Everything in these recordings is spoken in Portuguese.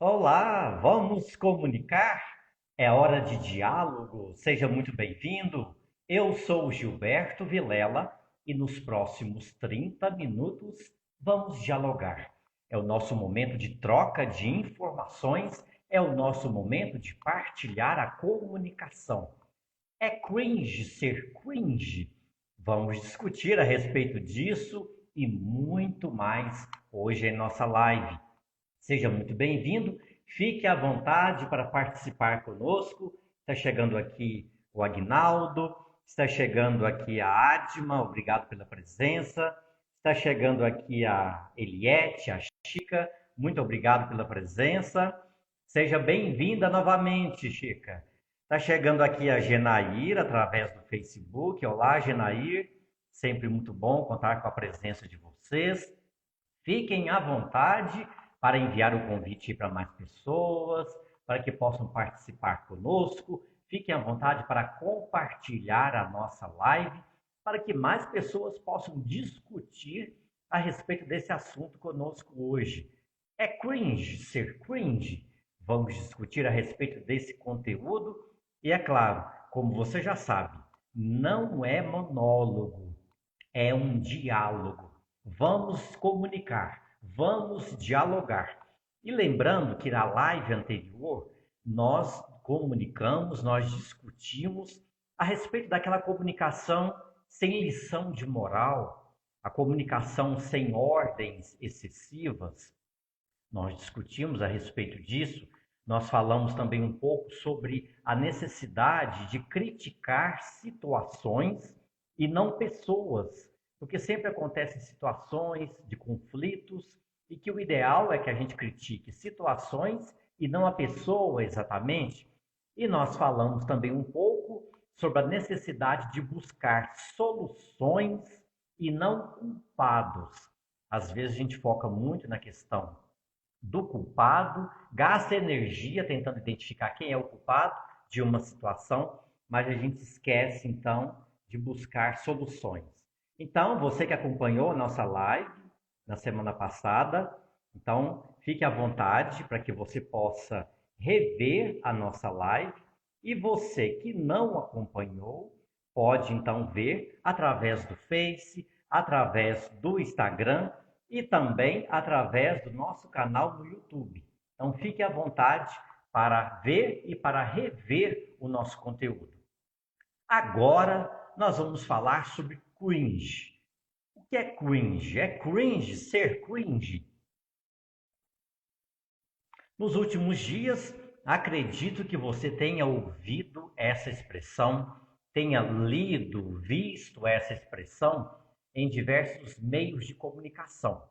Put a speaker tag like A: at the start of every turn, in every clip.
A: Olá, vamos comunicar? É hora de diálogo. Seja muito bem-vindo. Eu sou Gilberto Vilela e nos próximos 30 minutos vamos dialogar. É o nosso momento de troca de informações, é o nosso momento de partilhar a comunicação. É cringe ser cringe? Vamos discutir a respeito disso e muito mais hoje em nossa live. Seja muito bem-vindo, fique à vontade para participar conosco. Está chegando aqui o Agnaldo, está chegando aqui a Adma, obrigado pela presença. Está chegando aqui a Eliette, a Chica, muito obrigado pela presença. Seja bem-vinda novamente, Chica. Está chegando aqui a Genair, através do Facebook. Olá, Genair, sempre muito bom contar com a presença de vocês. Fiquem à vontade para enviar o convite para mais pessoas, para que possam participar conosco. Fiquem à vontade para compartilhar a nossa live, para que mais pessoas possam discutir a respeito desse assunto conosco hoje. É cringe ser cringe? Vamos discutir a respeito desse conteúdo e, é claro, como você já sabe, não é monólogo, é um diálogo. Vamos comunicar, vamos dialogar. E lembrando que na live anterior nós comunicamos, nós discutimos a respeito daquela comunicação sem lição de moral, a comunicação sem ordens excessivas. Nós discutimos a respeito disso. Nós falamos também um pouco sobre a necessidade de criticar situações e não pessoas, porque sempre acontecem situações de conflitos e que o ideal é que a gente critique situações e não a pessoa exatamente. E nós falamos também um pouco sobre a necessidade de buscar soluções e não culpados. Às vezes a gente foca muito na questão do culpado, gasta energia tentando identificar quem é o culpado de uma situação, mas a gente esquece então de buscar soluções. Então, você que acompanhou a nossa live na semana passada, então fique à vontade para que você possa rever a nossa live e você que não acompanhou, pode então ver através do Face, através do Instagram e também através do nosso canal no YouTube. Então fique à vontade para ver e para rever o nosso conteúdo. Agora nós vamos falar sobre cringe. O que é cringe? É cringe ser cringe? Nos últimos dias, acredito que você tenha ouvido essa expressão, tenha lido, visto essa expressão em diversos meios de comunicação.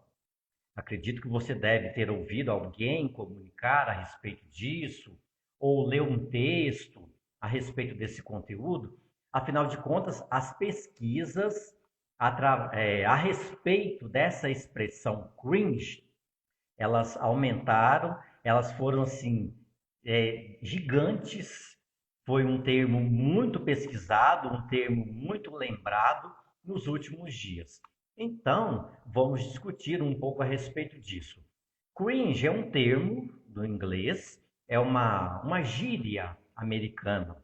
A: Acredito que você deve ter ouvido alguém comunicar a respeito disso, ou ler um texto a respeito desse conteúdo. Afinal de contas, as pesquisas a respeito dessa expressão cringe, elas aumentaram, elas foram assim, gigantes. Foi um termo muito pesquisado, um termo muito lembrado nos últimos dias. Então, vamos discutir um pouco a respeito disso. Cringe é um termo do inglês, é uma gíria americana.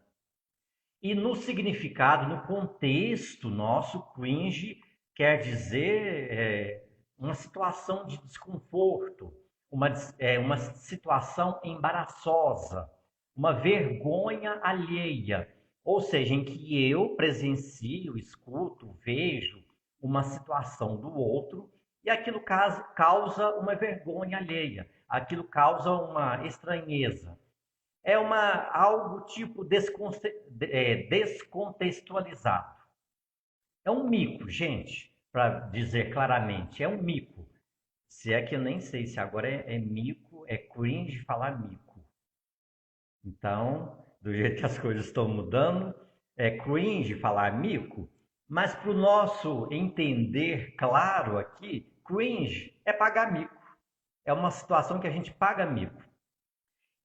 A: E no significado, no contexto nosso, cringe quer dizer uma situação de desconforto, uma situação embaraçosa, uma vergonha alheia, ou seja, em que eu presencio, escuto, vejo uma situação do outro e aquilo causa uma vergonha alheia, aquilo causa uma estranheza. É algo tipo descontextualizado. É um mico, gente, para dizer claramente, é um mico. Se é que eu nem sei se agora é mico, é cringe falar mico. Então, do jeito que as coisas estão mudando, é cringe falar mico, mas para o nosso entender claro aqui, cringe é pagar mico. É uma situação que a gente paga mico.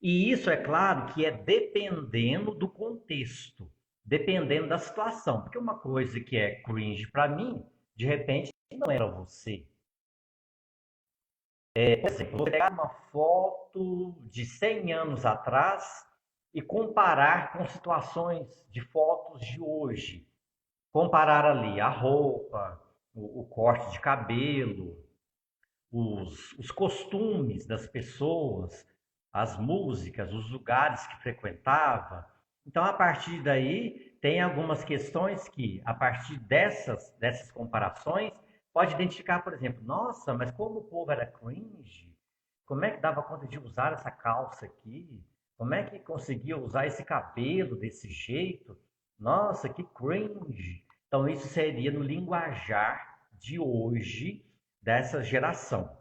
A: E isso é claro que é dependendo do contexto, dependendo da situação. Porque uma coisa que é cringe para mim, de repente não era você. Por exemplo, você pegar uma foto de 100 anos atrás e comparar com situações de fotos de hoje. Comparar ali a roupa, o corte de cabelo, os costumes das pessoas, as músicas, os lugares que frequentava. Então, a partir daí, tem algumas questões que, a partir dessas comparações, pode identificar, por exemplo, nossa, mas como o povo era cringe, como é que dava conta de usar essa calça aqui? Como é que conseguia usar esse cabelo desse jeito? Nossa, que cringe! Então, isso seria no linguajar de hoje, dessa geração.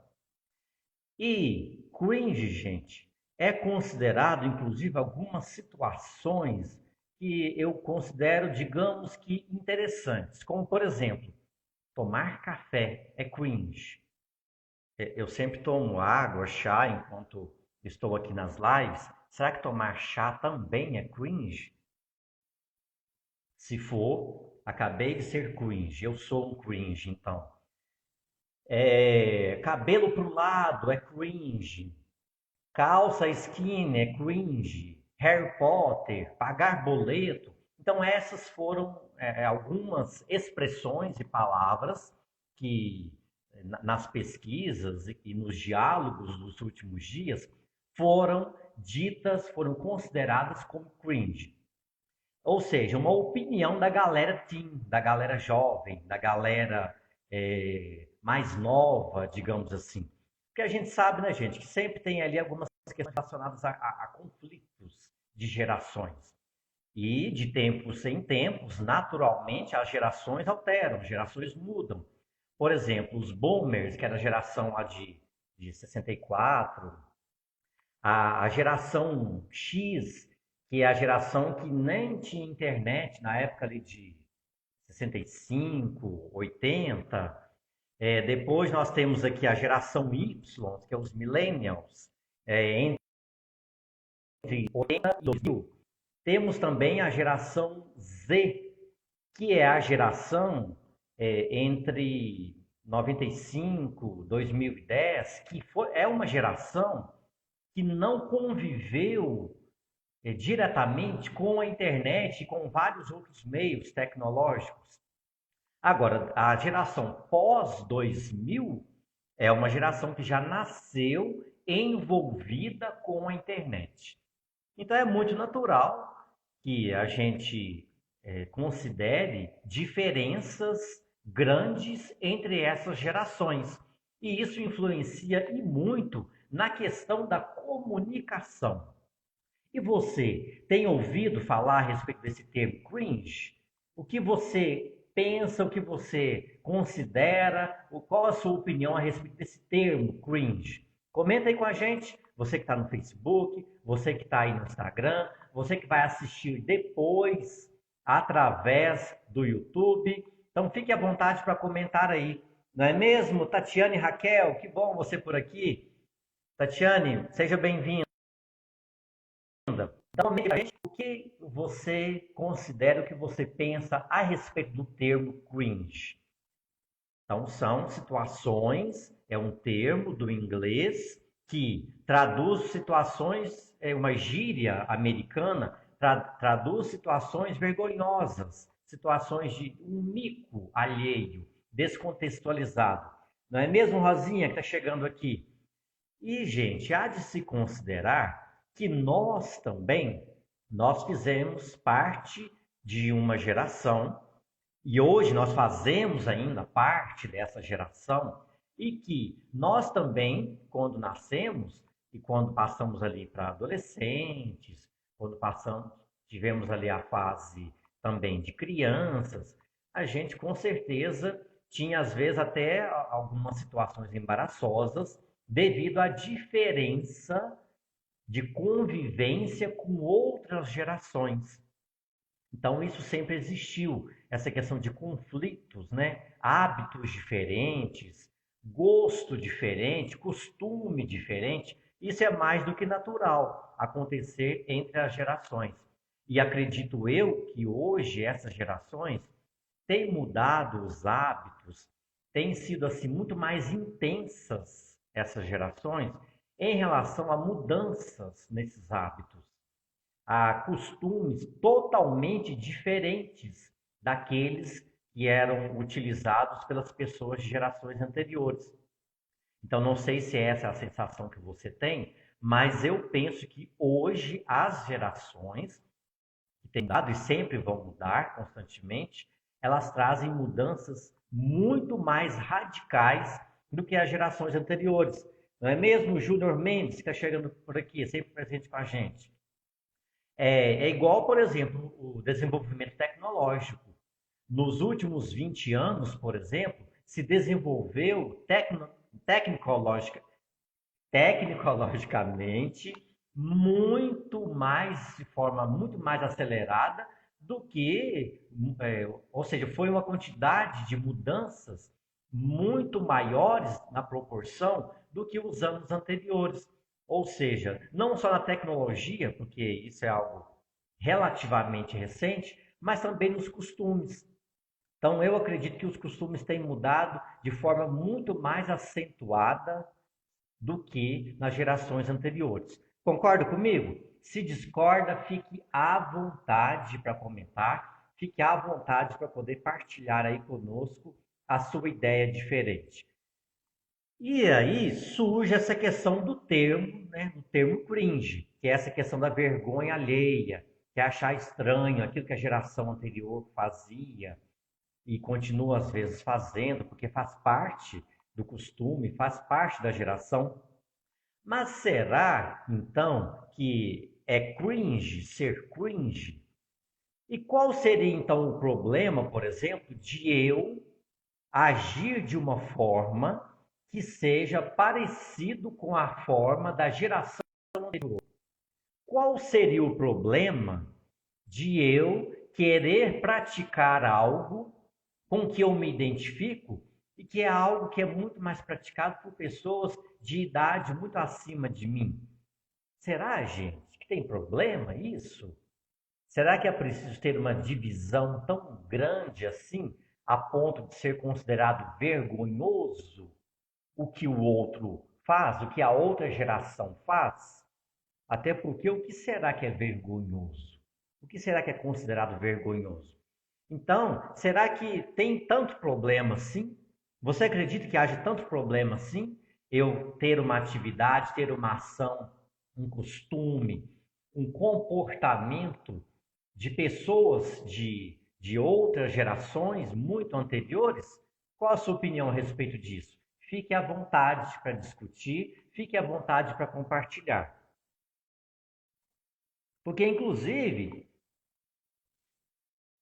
A: E cringe, gente, é considerado, inclusive, algumas situações que eu considero, digamos que interessantes, como, por exemplo, tomar café é cringe. Eu sempre tomo água, chá, enquanto estou aqui nas lives. Será que tomar chá também é cringe? Se for, acabei de ser cringe. Eu sou um cringe, então. Cabelo pro lado é cringe. Calça skinny é cringe. Harry Potter, pagar boleto. Então, essas foram algumas expressões e palavras que, nas pesquisas e nos diálogos dos últimos dias, foram ditas, foram consideradas como cringe. Ou seja, uma opinião da galera teen, da galera jovem, da galera mais nova, digamos assim. Porque a gente sabe, né, gente, que sempre tem ali algumas questões relacionadas a conflitos de gerações. E de tempos em tempos, naturalmente, as gerações alteram, as gerações mudam. Por exemplo, os boomers, que era a geração lá de 64, a geração X, que é a geração que nem tinha internet na época ali de 65, 80. Depois nós temos aqui a geração Y, que é os millennials, entre 80 e 2000. Temos também a geração Z, que é a geração entre 95 e 2010, que é uma geração que não conviveu diretamente com a internet e com vários outros meios tecnológicos. Agora, a geração pós-2000 é uma geração que já nasceu envolvida com a internet. Então, é muito natural que a gente considere diferenças grandes entre essas gerações. E isso influencia e muito na questão da comunicação. E você tem ouvido falar a respeito desse termo cringe? O que você pensa, o que você considera, qual a sua opinião a respeito desse termo cringe? Comenta aí com a gente, você que está no Facebook, você que está aí no Instagram, você que vai assistir depois através do YouTube. Então fique à vontade para comentar aí. Não é mesmo, Tatiane e Raquel? Que bom você por aqui. Tatiane, seja bem-vinda. Então, o que você considera, o que você pensa a respeito do termo cringe? Então, são situações, é um termo do inglês que traduz situações, é uma gíria americana, traduz situações vergonhosas, situações de um mico alheio, descontextualizado. Não é mesmo, Rosinha, que está chegando aqui? E, gente, há de se considerar que nós também, nós fizemos parte de uma geração, e hoje nós fazemos ainda parte dessa geração, e que nós também, quando nascemos, e quando passamos ali para adolescentes, quando tivemos ali a fase também de crianças, a gente com certeza tinha às vezes até algumas situações embaraçosas devido à diferença de convivência com outras gerações. Então, isso sempre existiu, essa questão de conflitos, né? Hábitos diferentes, gosto diferente, costume diferente. Isso é mais do que natural acontecer entre as gerações. E acredito eu que hoje essas gerações têm mudado os hábitos, têm sido assim muito mais intensas essas gerações em relação a mudanças nesses hábitos, a costumes totalmente diferentes daqueles que eram utilizados pelas pessoas de gerações anteriores. Então, não sei se essa é a sensação que você tem, mas eu penso que hoje as gerações que têm mudado e sempre vão mudar constantemente, elas trazem mudanças muito mais radicais do que as gerações anteriores. Não é mesmo o Júnior Mendes, que está chegando por aqui, sempre presente com a gente? É igual, por exemplo, o desenvolvimento tecnológico. Nos últimos 20 anos, por exemplo, se desenvolveu tecnologica, tecnologicamente muito mais, de forma muito mais acelerada do que, ou seja, foi uma quantidade de mudanças muito maiores na proporção do que os anos anteriores. Ou seja, não só na tecnologia, porque isso é algo relativamente recente, mas também nos costumes. Então, eu acredito que os costumes têm mudado de forma muito mais acentuada do que nas gerações anteriores. Concorda comigo? Se discorda, fique à vontade para comentar, fique à vontade para poder partilhar aí conosco a sua ideia diferente. E aí surge essa questão do termo, né, do termo cringe, que é essa questão da vergonha alheia, que é achar estranho aquilo que a geração anterior fazia e continua às vezes fazendo, porque faz parte do costume, faz parte da geração. Mas será, então, que é cringe ser cringe? E qual seria, então, o problema, por exemplo, de eu agir de uma forma que seja parecido com a forma da geração anterior? Qual seria o problema de eu querer praticar algo com que eu me identifico e que é algo que é muito mais praticado por pessoas de idade muito acima de mim? Será, gente, que tem problema isso? Será que é preciso ter uma divisão tão grande assim, a ponto de ser considerado vergonhoso o que o outro faz, o que a outra geração faz? Até porque o que será que é vergonhoso? O que será que é considerado vergonhoso? Então, será que tem tanto problema assim? Você acredita que haja tanto problema assim? Eu ter uma atividade, ter uma ação, um costume, um comportamento de pessoas de outras gerações muito anteriores? Qual a sua opinião a respeito disso? Fique à vontade para discutir, fique à vontade para compartilhar. Porque, inclusive,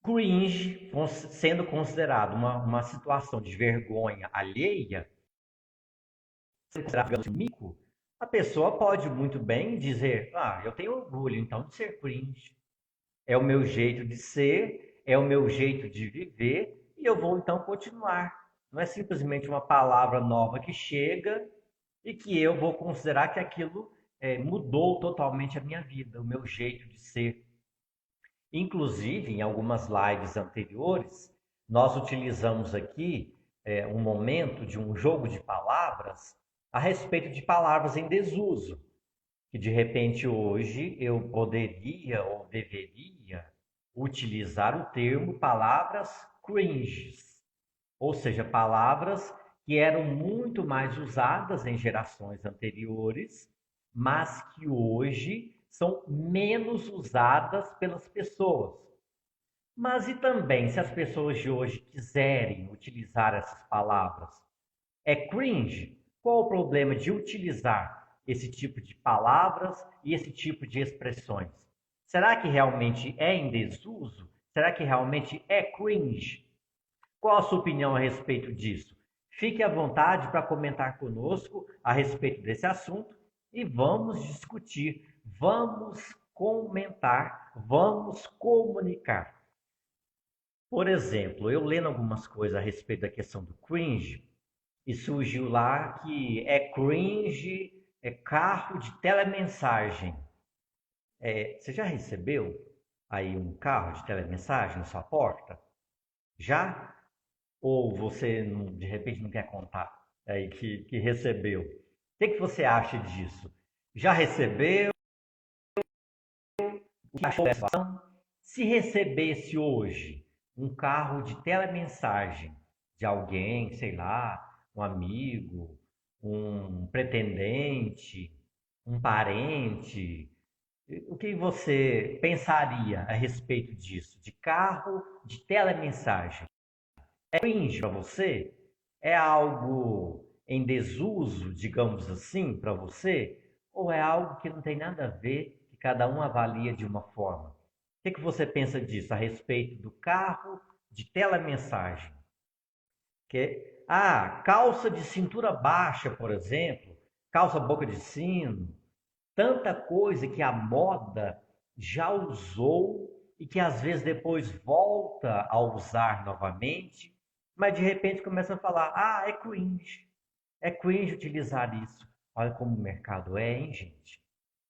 A: cringe sendo considerado uma situação de vergonha alheia, sendo considerado mico, a pessoa pode muito bem dizer: ah, eu tenho orgulho então de ser cringe. É o meu jeito de ser, é o meu jeito de viver e eu vou então continuar. Não é simplesmente uma palavra nova que chega e que eu vou considerar que aquilo mudou totalmente a minha vida, o meu jeito de ser. Inclusive, em algumas lives anteriores, nós utilizamos aqui um momento de um jogo de palavras a respeito de palavras em desuso, que de repente hoje eu poderia ou deveria utilizar o termo palavras cringes, ou seja, palavras que eram muito mais usadas em gerações anteriores, mas que hoje são menos usadas pelas pessoas. Mas e também se as pessoas de hoje quiserem utilizar essas palavras? É cringe? Qual o problema de utilizar esse tipo de palavras e esse tipo de expressões? Será que realmente é em desuso? Será que realmente é cringe? Qual a sua opinião a respeito disso? Fique à vontade para comentar conosco a respeito desse assunto e vamos discutir, vamos comentar, vamos comunicar. Por exemplo, eu lendo algumas coisas a respeito da questão do cringe, e surgiu lá que é cringe, é carro de telemensagem. Você já recebeu aí um carro de telemensagem na sua porta? Já? Ou você, de repente, não quer contar aí que recebeu? que você acha disso? Já recebeu? O que achou dessa situação? Se recebesse hoje um carro de telemensagem de alguém, sei lá, um amigo, um pretendente, um parente, o que você pensaria a respeito disso? De carro de telemensagem? É cringe para você? É algo em desuso, digamos assim, para você? Ou é algo que não tem nada a ver, que cada um avalia de uma forma? O que você pensa disso a respeito do carro de telemensagem? Calça de cintura baixa, por exemplo, calça boca de sino, tanta coisa que a moda já usou e que às vezes depois volta a usar novamente, mas de repente começa a falar: é cringe. É cringe utilizar isso. Olha como o mercado é, hein, gente?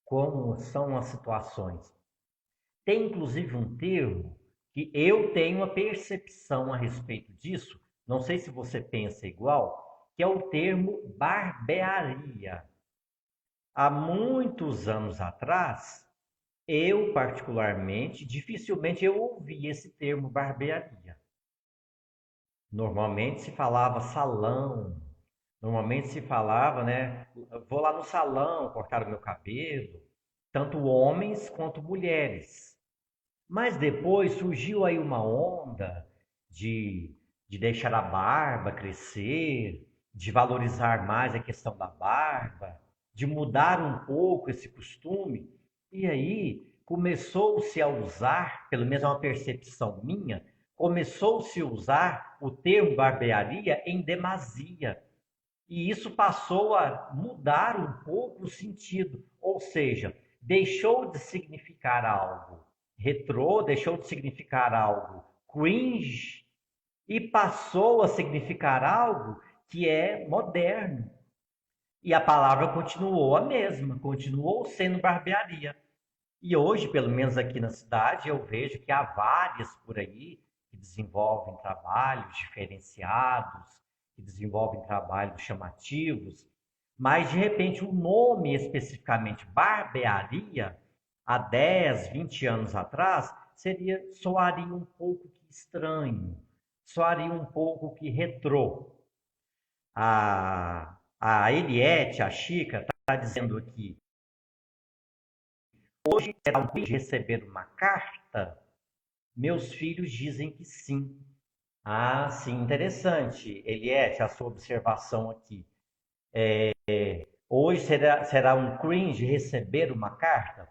A: Como são as situações. Tem inclusive um termo que eu tenho uma percepção a respeito disso, não sei se você pensa igual, que é o termo barbearia. Há muitos anos atrás, eu particularmente, dificilmente eu ouvi esse termo barbearia. Normalmente se falava salão, normalmente se falava, né? Vou lá no salão cortar o meu cabelo, tanto homens quanto mulheres. Mas depois surgiu aí uma onda de, de deixar a barba crescer, de valorizar mais a questão da barba, de mudar um pouco esse costume. E aí começou-se a usar, pelo menos é uma percepção minha, começou-se a usar o termo barbearia em demasia. E isso passou a mudar um pouco o sentido, ou seja, deixou de significar algo retrô, deixou de significar algo cringe e passou a significar algo que é moderno. E a palavra continuou a mesma, continuou sendo barbearia. E hoje, pelo menos aqui na cidade, eu vejo que há várias por aí que desenvolvem trabalhos diferenciados, que desenvolvem trabalhos chamativos, mas de repente o nome especificamente barbearia, há 10, 20 anos atrás, soaria um pouco que estranho, soaria um pouco que retrô. A Eliette, a Chica, está dizendo aqui: hoje será um de receber uma carta? Meus filhos dizem que sim. Sim, interessante, Eliette, a sua observação aqui. Hoje será um cringe receber uma carta?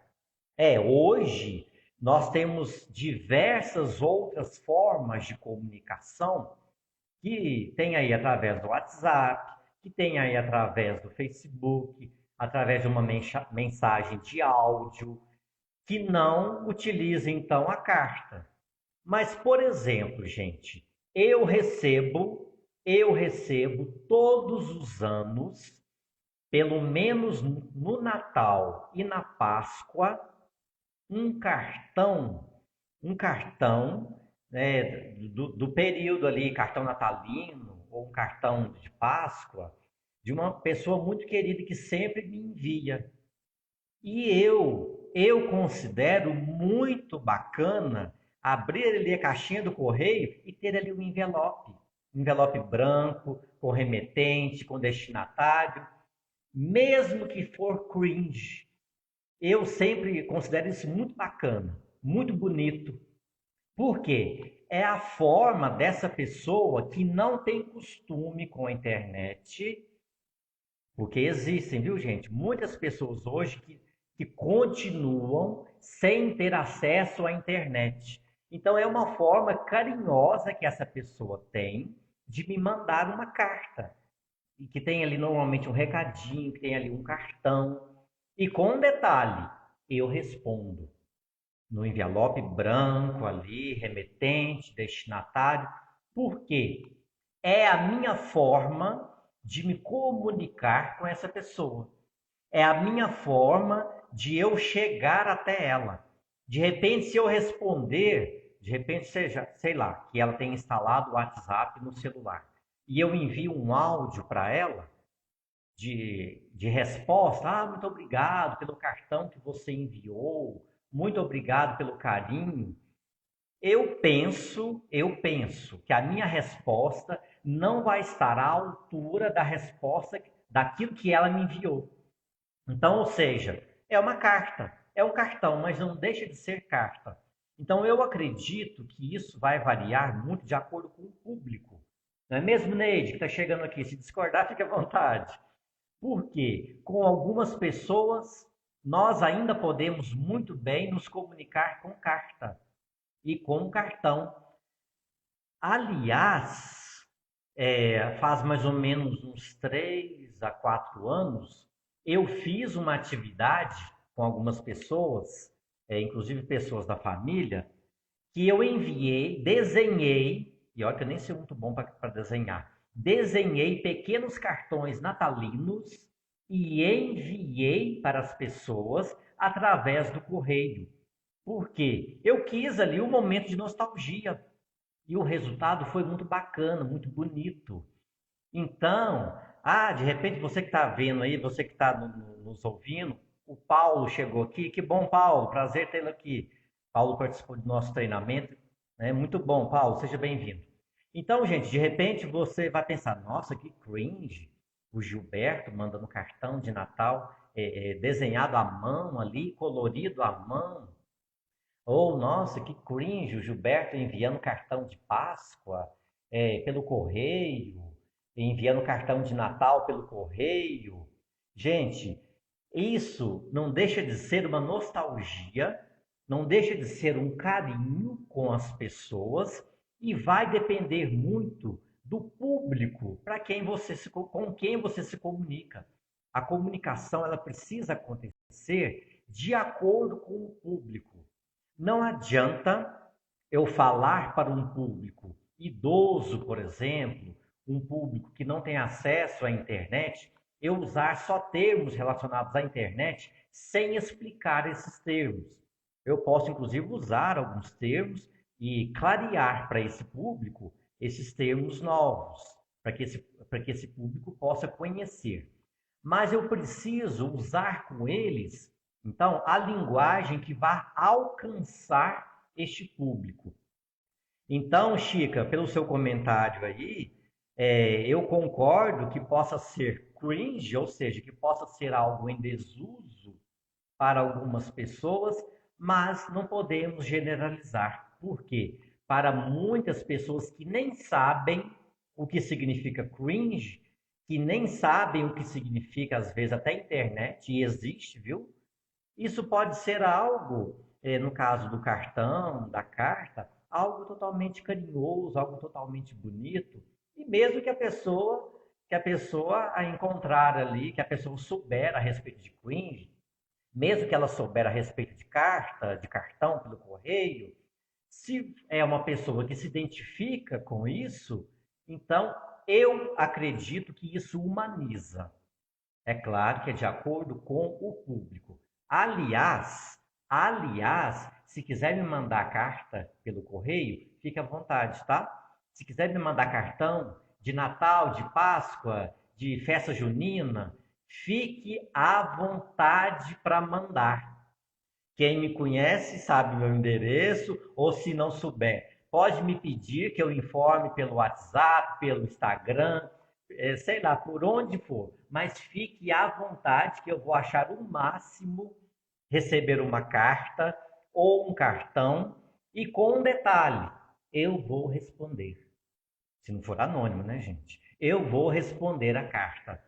A: Hoje nós temos diversas outras formas de comunicação que tem aí através do WhatsApp, que tem aí através do Facebook, através de uma mensagem de áudio, que não utiliza então a carta. Mas, por exemplo, gente, eu recebo todos os anos, pelo menos no Natal e na Páscoa, um cartão, né, do período ali, cartão natalino ou um cartão de Páscoa, de uma pessoa muito querida que sempre me envia. E eu considero muito bacana abrir ali a caixinha do correio e ter ali um envelope branco, com remetente, com destinatário, mesmo que for cringe. Eu sempre considero isso muito bacana, muito bonito. Por quê? É a forma dessa pessoa que não tem costume com a internet, porque existem, viu, gente? Muitas pessoas hoje que continuam sem ter acesso à internet. Então, é uma forma carinhosa que essa pessoa tem de me mandar uma carta. E que tem ali normalmente um recadinho, que tem ali um cartão. E com um detalhe, eu respondo no envelope branco ali, remetente, destinatário. Por quê? É a minha forma de me comunicar com essa pessoa. É a minha forma de eu chegar até ela. De repente, se eu responder, de repente seja, sei lá, que ela tenha instalado o WhatsApp no celular e eu envio um áudio para ela, de resposta. Ah, muito obrigado pelo cartão que você enviou, muito obrigado pelo carinho. Eu penso que a minha resposta não vai estar à altura da resposta daquilo que ela me enviou. Então, ou seja, é uma carta, é um cartão, mas não deixa de ser carta. Então, eu acredito que isso vai variar muito de acordo com o público. Não é mesmo, Neide, que está chegando aqui? Se discordar, fique à vontade. Porque com algumas pessoas nós ainda podemos muito bem nos comunicar com carta e com cartão. Aliás, faz mais ou menos uns 3 a 4 anos, eu fiz uma atividade com algumas pessoas, inclusive pessoas da família, que eu enviei, desenhei, e olha que eu nem sou muito bom para desenhar, desenhei pequenos cartões natalinos e enviei para as pessoas através do correio. Por quê? Eu quis ali um momento de nostalgia. E o resultado foi muito bacana, muito bonito. Então, de repente você que está vendo aí, você que está nos ouvindo, o Paulo chegou aqui. Que bom, Paulo, prazer tê-lo aqui. Paulo participou do nosso treinamento, né? Muito bom, Paulo, seja bem-vindo. Então, gente, de repente você vai pensar, nossa, que cringe, o Gilberto mandando cartão de Natal desenhado à mão ali, colorido à mão. Ou, nossa, que cringe, o Gilberto enviando cartão de Páscoa pelo correio, enviando cartão de Natal pelo correio. Gente, isso não deixa de ser uma nostalgia, não deixa de ser um carinho com as pessoas e vai depender muito do público com quem você se comunica. A comunicação ela precisa acontecer de acordo com o público. Não adianta eu falar para um público idoso, por exemplo, um público que não tem acesso à internet, eu usar só termos relacionados à internet sem explicar esses termos. Eu posso, inclusive, usar alguns termos e clarear para esse público esses termos novos, para que esse público possa conhecer. Mas eu preciso usar com eles então, a linguagem que vai alcançar este público. Então, Chica, pelo seu comentário aí, eu concordo que possa ser cringe, ou seja, que possa ser algo em desuso para algumas pessoas, mas não podemos generalizar. Por quê? Para muitas pessoas que nem sabem o que significa cringe, que nem sabem o que significa, às vezes, até internet, e existe, viu? Isso pode ser algo, no caso do cartão, da carta, algo totalmente carinhoso, algo totalmente bonito, e mesmo que a pessoa a encontrar ali, que a pessoa souber a respeito de cringe, mesmo que ela souber a respeito de carta, de cartão pelo correio, se é uma pessoa que se identifica com isso, então eu acredito que isso humaniza. É claro que é de acordo com o público. Aliás, se quiser me mandar carta pelo correio, fique à vontade, tá? Se quiser me mandar cartão de Natal, de Páscoa, de festa junina, fique à vontade para mandar. Quem me conhece sabe o meu endereço, ou se não souber, pode me pedir que eu informe pelo WhatsApp, pelo Instagram, sei lá, por onde for. Mas fique à vontade que eu vou achar o máximo receber uma carta ou um cartão e com um detalhe, eu vou responder. Se não for anônimo, né, gente? Eu vou responder a carta.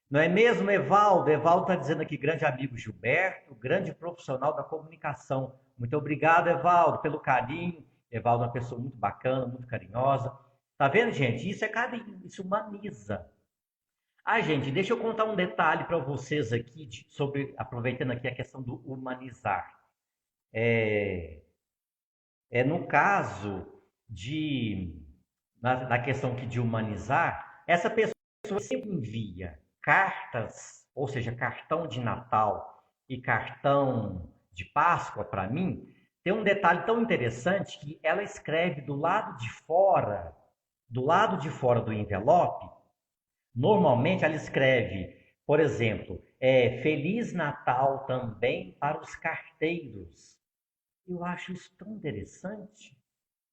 A: Não é mesmo, Evaldo? Evaldo está dizendo aqui, grande amigo Gilberto, grande profissional da comunicação. Muito obrigado, Evaldo, pelo carinho. Evaldo é uma pessoa muito bacana, muito carinhosa. Tá vendo, gente? Isso é carinho, isso humaniza. Gente, deixa eu contar um detalhe para vocês aqui sobre, aproveitando aqui a questão do humanizar. No caso na questão aqui de humanizar, essa pessoa sempre envia cartas, ou seja, cartão de Natal e cartão de Páscoa para mim, tem um detalhe tão interessante que ela escreve do lado de fora do envelope, normalmente ela escreve Por exemplo, Feliz Natal também para os carteiros. Eu acho isso tão interessante.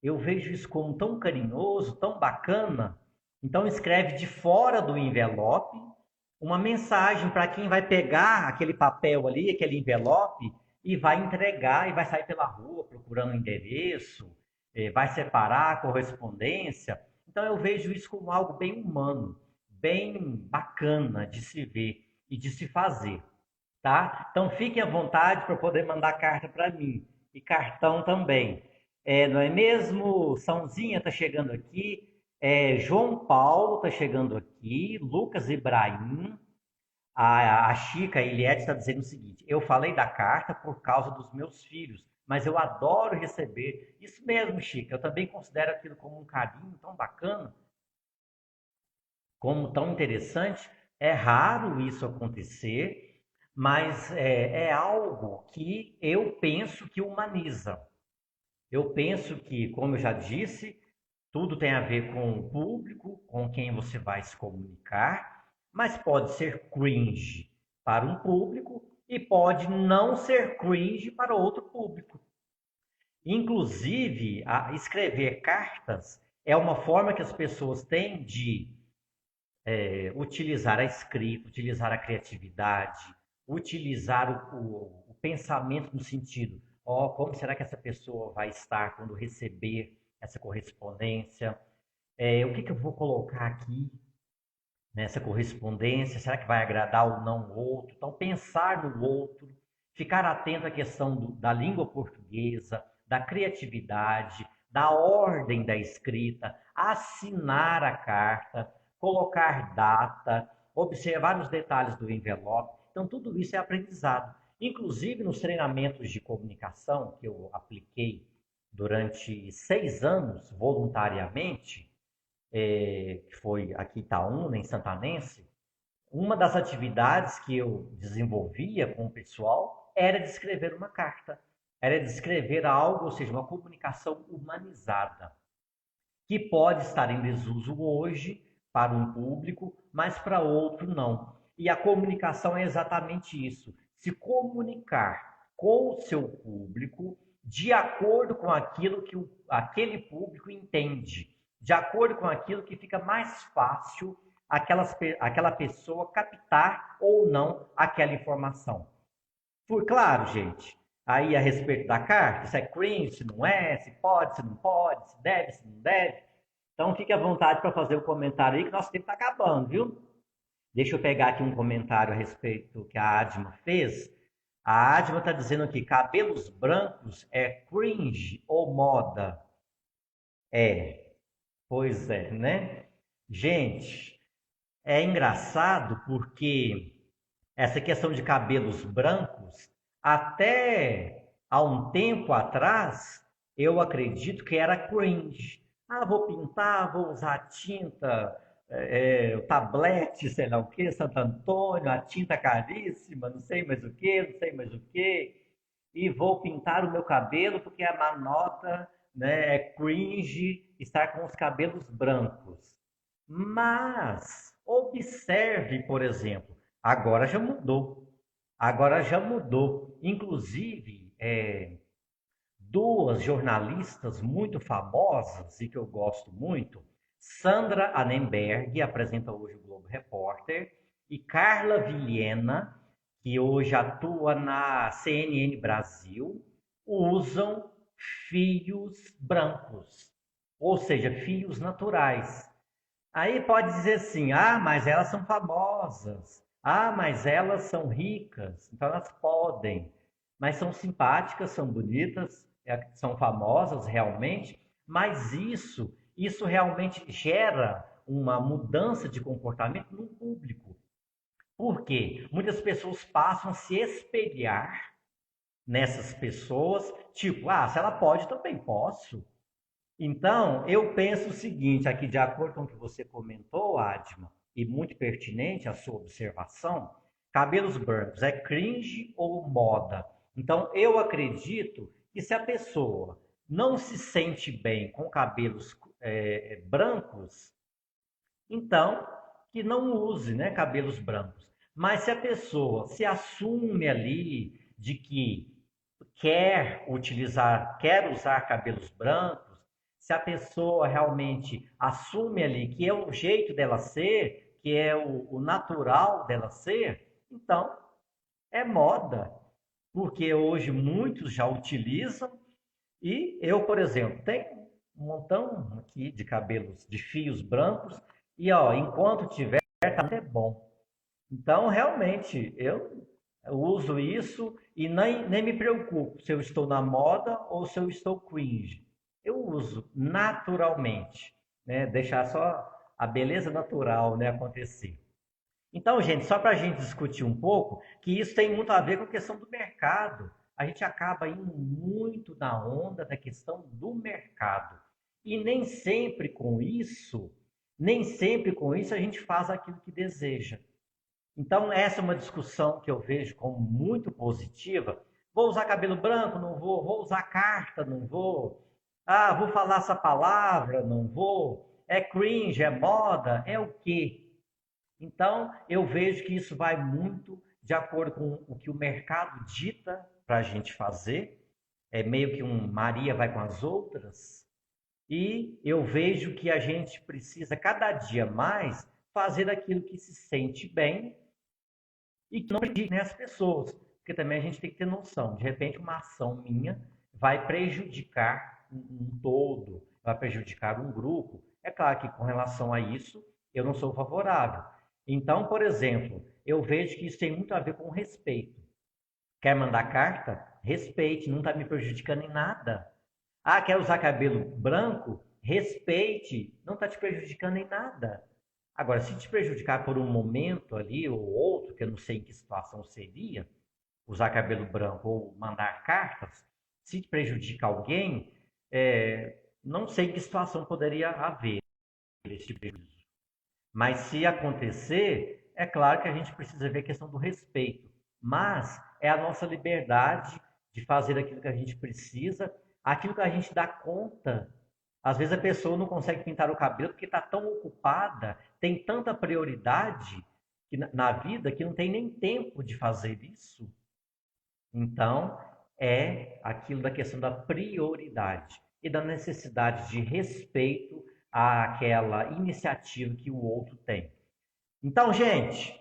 A: Eu vejo isso como tão carinhoso, tão bacana. Então escreve de fora do envelope uma mensagem para quem vai pegar aquele papel ali, aquele envelope, e vai entregar e vai sair pela rua procurando o endereço, vai separar a correspondência. Então eu vejo isso como algo bem humano, bem bacana de se ver e de se fazer, tá? Então fiquem à vontade para poder mandar carta para mim e cartão também. Não é mesmo? Sãozinha está chegando aqui, João Paulo está chegando aqui, Lucas Ibrahim, a Chica Eliette está dizendo o seguinte: eu falei da carta por causa dos meus filhos, mas eu adoro receber. Isso mesmo, Chica, eu também considero aquilo como um carinho tão bacana, como tão interessante. É raro isso acontecer, mas é algo que eu penso que humaniza. Eu penso que, como eu já disse, tudo tem a ver com o público, com quem você vai se comunicar, mas pode ser cringe para um público e pode não ser cringe para outro público. Inclusive, escrever cartas é uma forma que as pessoas têm de utilizar a escrita, utilizar a criatividade, utilizar o pensamento no sentido, como será que essa pessoa vai estar quando receber essa correspondência? O que eu vou colocar aqui nessa correspondência? Será que vai agradar ou não o outro? Então, pensar no outro, ficar atento à questão da língua portuguesa, da criatividade, da ordem da escrita, assinar a carta, colocar data, observar os detalhes do envelope. Então, tudo isso é aprendizado. Inclusive, nos treinamentos de comunicação que eu apliquei durante 6 anos, voluntariamente, que foi aqui em Itaúna, em Santanense, uma das atividades que eu desenvolvia com o pessoal era de escrever uma carta, era de escrever algo, ou seja, uma comunicação humanizada, que pode estar em desuso hoje para um público, mas para outro não. E a comunicação é exatamente isso: se comunicar com o seu público de acordo com aquilo que aquele público entende, de acordo com aquilo que fica mais fácil aquela pessoa captar ou não aquela informação. Claro, gente, aí a respeito da carta, se é cringe, se não é, se pode, se não pode, se deve, se não deve. Então fique à vontade para fazer o comentário aí, que nosso tempo está acabando, viu? Deixa eu pegar aqui um comentário a respeito que a Adma fez. A Adma está dizendo aqui: cabelos brancos é cringe ou moda? Pois é, né? Gente, é engraçado porque essa questão de cabelos brancos, até há um tempo atrás, eu acredito que era cringe. Vou pintar, vou usar tinta, o tablete, sei lá o que, Santo Antônio, a tinta caríssima, não sei mais o que, não sei mais o que, e vou pintar o meu cabelo porque a manota, né, é cringe estar com os cabelos brancos. Mas observe, por exemplo, agora já mudou. Agora já mudou. Inclusive, duas jornalistas muito famosas e que eu gosto muito, Sandra Annenberg, apresenta hoje o Globo Repórter, e Carla Vilhena, que hoje atua na CNN Brasil, usam fios brancos, ou seja, fios naturais. Aí pode dizer assim: mas elas são famosas, mas elas são ricas, então elas podem, mas são simpáticas, são bonitas, são famosas realmente, mas isso realmente gera uma mudança de comportamento no público. Por quê? Muitas pessoas passam a se espelhar nessas pessoas, tipo, se ela pode, eu também posso. Então, eu penso o seguinte, aqui de acordo com o que você comentou, Adma, e muito pertinente a sua observação, cabelos brancos é cringe ou moda? Então, eu acredito que se a pessoa não se sente bem com cabelos brancos, então que não use, né, cabelos brancos. Mas se a pessoa se assume ali de que quer usar cabelos brancos, se a pessoa realmente assume ali que é o jeito dela ser, que é o natural dela ser, então é moda, porque hoje muitos já utilizam e eu, por exemplo, tenho um montão aqui de cabelos de fios brancos e ó, enquanto tiver tá até bom. Então, realmente, eu uso isso e nem me preocupo se eu estou na moda ou se eu estou cringe. Eu uso naturalmente, né? Deixar só a beleza natural, né, acontecer. Então, gente, só para a gente discutir um pouco, que isso tem muito a ver com a questão do mercado. A gente acaba indo muito na onda da questão do mercado. E nem sempre com isso a gente faz aquilo que deseja. Então, essa é uma discussão que eu vejo como muito positiva. Vou usar cabelo branco? Não vou. Vou usar carta? Não vou. Ah, vou falar essa palavra? Não vou. É cringe? É moda? É o quê? Então, eu vejo que isso vai muito de acordo com o que o mercado dita para a gente fazer. É meio que um Maria vai com as outras. E eu vejo que a gente precisa cada dia mais fazer aquilo que se sente bem e que não prejudique, né, as pessoas. Porque também a gente tem que ter noção. De repente, uma ação minha vai prejudicar um todo, vai prejudicar um grupo. É claro que com relação a isso, eu não sou favorável. Então, por exemplo, eu vejo que isso tem muito a ver com respeito. Quer mandar carta? Respeite, não está me prejudicando em nada. Ah, quer usar cabelo branco? Respeite, não está te prejudicando em nada. Agora, se te prejudicar por um momento ali ou outro, que eu não sei em que situação seria, usar cabelo branco ou mandar cartas, se te prejudica alguém, não sei em que situação poderia haver esse tipo de prejuízo. Mas se acontecer, é claro que a gente precisa ver a questão do respeito. Mas é a nossa liberdade de fazer aquilo que a gente precisa, aquilo que a gente dá conta. Às vezes a pessoa não consegue pintar o cabelo porque está tão ocupada, tem tanta prioridade na vida que não tem nem tempo de fazer isso. Então, é aquilo da questão da prioridade e da necessidade de respeito àquela iniciativa que o outro tem. Então, gente,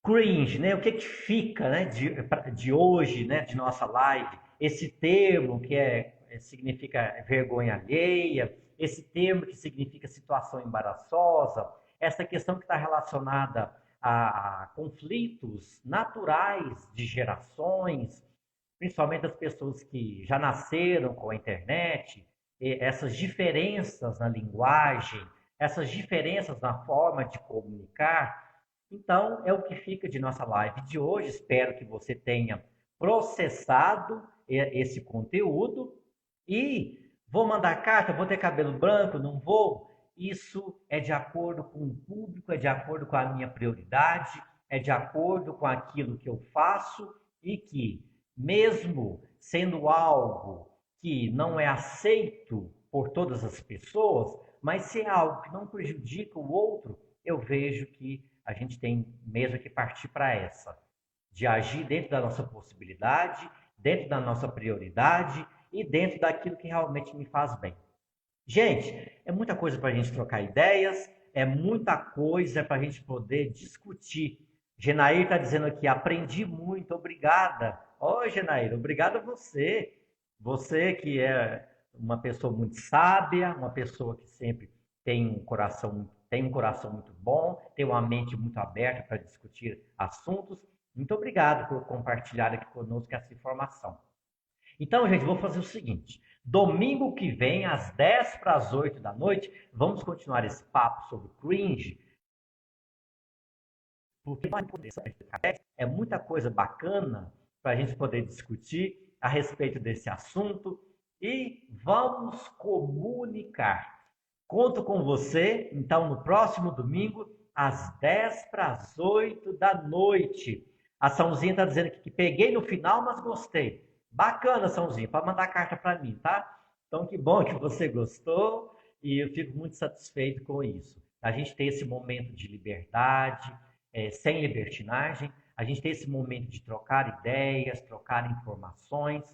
A: cringe, né? O que que fica, né, de hoje, né, de nossa live? Esse termo que significa vergonha alheia, esse termo que significa situação embaraçosa, essa questão que está relacionada a conflitos naturais de gerações, principalmente as pessoas que já nasceram com a internet, essas diferenças na linguagem, essas diferenças na forma de comunicar. Então, é o que fica de nossa live de hoje. Espero que você tenha processado esse conteúdo e vou mandar carta, vou ter cabelo branco, não vou. Isso é de acordo com o público, é de acordo com a minha prioridade, é de acordo com aquilo que eu faço e que, mesmo sendo algo que não é aceito por todas as pessoas, mas se é algo que não prejudica o outro, eu vejo que a gente tem mesmo que partir para essa, de agir dentro da nossa possibilidade, dentro da nossa prioridade e dentro daquilo que realmente me faz bem. Gente, é muita coisa para a gente trocar ideias, é muita coisa para a gente poder discutir. Genair está dizendo aqui, aprendi muito, obrigada. Ô, Genair, obrigado a você. Você que é uma pessoa muito sábia, uma pessoa que sempre tem um coração muito bom, tem uma mente muito aberta para discutir assuntos. Muito obrigado por compartilhar aqui conosco essa informação. Então, gente, vou fazer o seguinte. Domingo que vem, às 10 para as 8 da noite, vamos continuar esse papo sobre cringe, porque é muita coisa bacana para a gente poder discutir a respeito desse assunto e vamos comunicar. Conto com você, então, no próximo domingo, às 10 para as 8 da noite. A Sãozinha está dizendo aqui que peguei no final, mas gostei. Bacana, Sãozinha, para mandar carta para mim, tá? Então, que bom que você gostou e eu fico muito satisfeito com isso. A gente tem esse momento de liberdade, sem libertinagem, a gente ter esse momento de trocar ideias, trocar informações,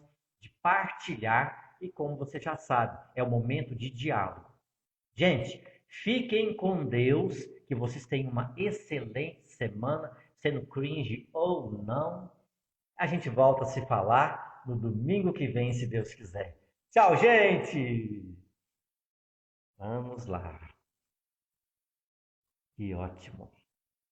A: de partilhar e, como você já sabe, é o momento de diálogo. Gente, fiquem com Deus, que vocês tenham uma excelente semana, sendo cringe ou não. A gente volta a se falar no domingo que vem, se Deus quiser. Tchau, gente! Vamos lá. Que ótimo.